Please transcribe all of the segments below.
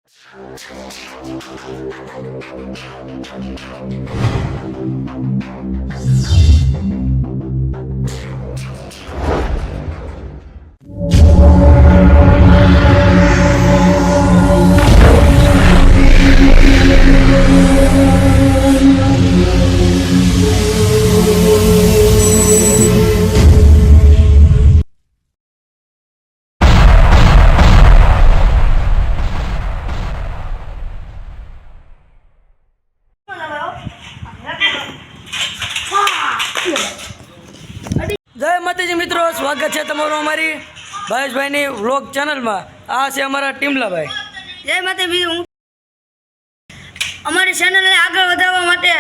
જય માતાજી મિત્રો, સ્વાગત છે તમારું અમારી ભાવેશભાઈની વ્લોગ ચેનલમાં. આ છે અમારા ટીમલાભાઈ. જય માતાજી. હું અમારી ચેનલને આગળ વધારવા માટે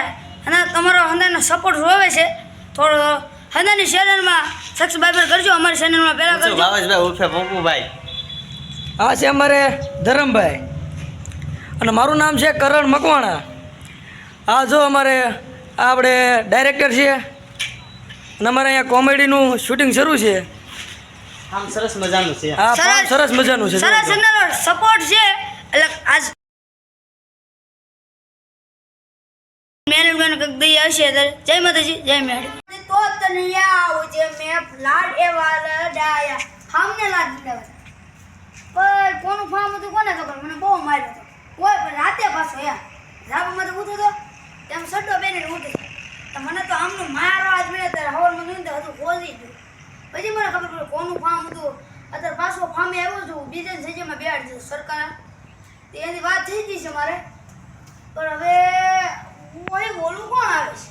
અને તમારો હંદાનો સપોર્ટ જોવે છે. થોડો હંદાની ચેનલમાં સબસ્ક્રાઇબ કરજો. અમારી ચેનલમાં પહેલા કરજો. ભાવેશભાઈ ઉર્ફે પપ્પુભાઈ. આ છે અમારે ધરમભાઈ અને મારું નામ છે કરણ મકવાણા. આ જો અમારે આપણે ડાયરેક્ટર છે અને અમારે અહીંયા કોમેડીનું શૂટિંગ શરૂ છે. આમ સરસ મજાનું છે. હા, સરસ મજાનું છે. સરસ સપોર્ટ છે. એટલે આજ મેનેજમેન્ટ કક દઈ હશે. જય માતાજી, જય મેડ. તો તને આવ જે મે લાડ એવા લડાયા સામને લાડ દેવા. પર કોનું ફામ હતું કોને ખબર? મને બહુ માર્યો હતો. કોઈ પણ રાતે પાછો યાર રાબમાં તો ઉઠો તો તેમ સડ્ડો બેને ઉઠે તો મને તો આમનું મારો આજ મળે ત્યારે હવરમાં નીંદર હતું ખોલી ગયું. પછી મને ખબર પડી કોનું ફામ હતું. અત્યારે પાછો ફામે આવ્યો છું. બીજે જગ્યામાં બેહાડી દીધું સરકાર. એની વાત થઈ ગઈ છે મારે. પણ હવે હું બોલું કોણ આવે છે?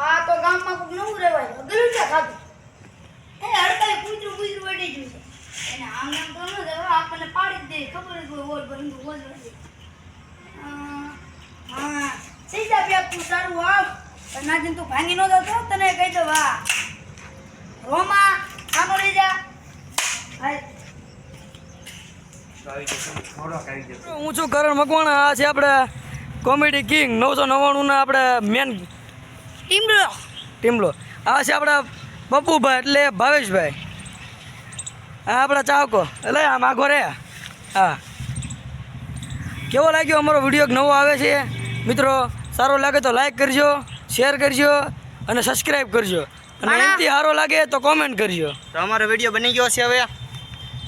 આ તો ગામમાં કોઈ નવું રહેવાય અગલું છે ખાતું. એ હડકાઈ કૂતરું વળી ગયું છે. એને આમ નામ તો ન દેવા આપણને પાડી જ દે. ખબર જ હોય ઓલ બંધુ ઓલ હા સીધા પેક તું સારું આવ. નાજીન તું ભાંગી નો જતો તને કહી દો. વાહ રોમા કાનો લઈ જા. હું છું કરણ મકવાણા. આ છે આપણે કોમેડી કિંગ 999 આપણે મેન ટીમલો. આ છે આપણા પપ્પુભાઈ એટલે ભાવેશભાઈ. આ આપણા ચાહકો એટલે આમ આખો રે. હા, કેવો લાગ્યો અમારો વિડીયો? નવો આવે છે મિત્રો. સારો લાગે તો લાઈક કરજો, શેર કરજો અને સબસ્ક્રાઈબ કરજો. અને એનાથી સારો લાગે તો કોમેન્ટ કરજો. તો અમારો વિડીયો બની ગયો છે.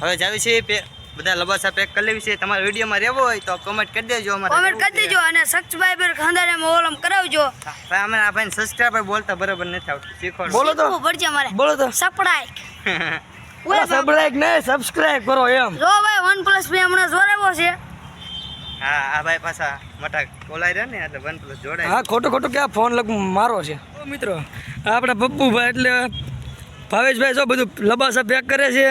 હવે જાવી છે બધા લબાસા પેક કરી લેવી છે. તમારા વિડીયોમાં રહેવો હોય તો કોમેન્ટ કરી દેજો. કોમેન્ટ કરી દેજો અને સબસ્ક્રાઇબર ખાંદાને ઓલમ કરાવજો. ભાઈ અમે આ ભાઈ સબસ્ક્રાઇબર બોલતા બરાબર નથી આવતું. શીખવાડો. બોલો તો પડશે અમારે. બોલો તો સપડાઈક સબસ્ક્રાઇબ ને સબસ્ક્રાઇબ કરો એમ. જો ભાઈ OnePlus બે હમણાં જોરાવો છે. હા, આ ભાઈ પાછા મોટા કોલાઈ રહ્યા ને એટલે OnePlus જોડાય. હા, ખોટું ક્યાં ફોન મારો છે. મિત્રો આપણા પપ્પુભાઈ એટલે ભાવેશભાઈ જો બધું લબાસા પેક કરે છે.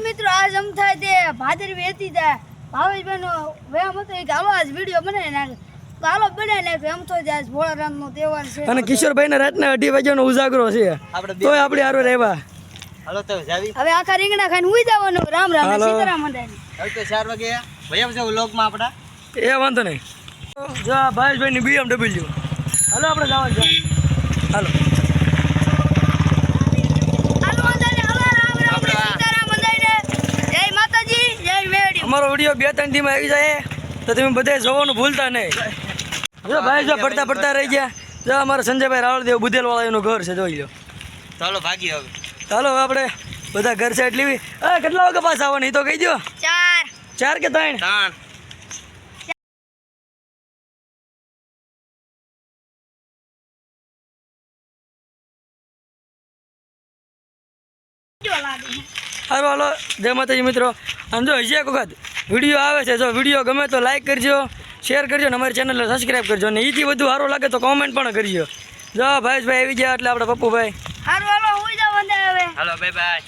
મિત્રો આજ એમ થાય તે ભાદરવી હતી ત્યાં ભાવેશભાઈનો વ્યાયામ હતો. એક હાલો આજ વિડીયો બનાવી નાખે તો હાલો બનાવી નાખે. એમ તો આજ ભોળારામનો તહેવાર છે અને કિશોરભાઈને રાતના 2:30 વાગ્યાનો ઉજાગરો છે. તોય આપણે હારો રહેવા. હાલો તો જાવી. હવે આખા રીંગણા ખાઈને હુઈ જવાનું. રામ રામ સીતારામ મંડાની. હવે તો 4 વાગે ભાઈ આવશે વ્લોગમાં આપણા. એ વાંધો નહીં. જો આ ભાવેશભાઈની BMW. હાલો આપણે જવાનું છે. હાલો અમારો વિડીયો 2-3 દી માં આવી જાય તો તમે બધા જોવાનું ભૂલતા નહીં. જો ભાઈ જો પડતા રહી ગયા. જો અમારા સંજયભાઈ રાવળદેવ બુધેલવાળા એનું ઘર છે, જોઈ લો. ચાલો ભાગી હવે. ચાલો આપણે બધા ઘર સાઈડ લેવી. કેટલા વાગે પાસ આવવાની તો કહી દો. 4 કે 3? 3 હાલો જય માતાજી મિત્રો. આમ જો હજી એક વખત વિડીયો આવે છે. જો વિડીયો ગમે તો લાઈક કરજો, શેર કરજો અને અમારી ચેનલને સબસ્ક્રાઈબ કરજો. અને એથી બધું સારું લાગે તો કોમેન્ટ પણ કરજો. જો ભાવેશભાઈ આવી ગયા એટલે આપણા પપ્પુભાઈ. હાલો હુઈ જાવ હવે. હાલો બાય બાય.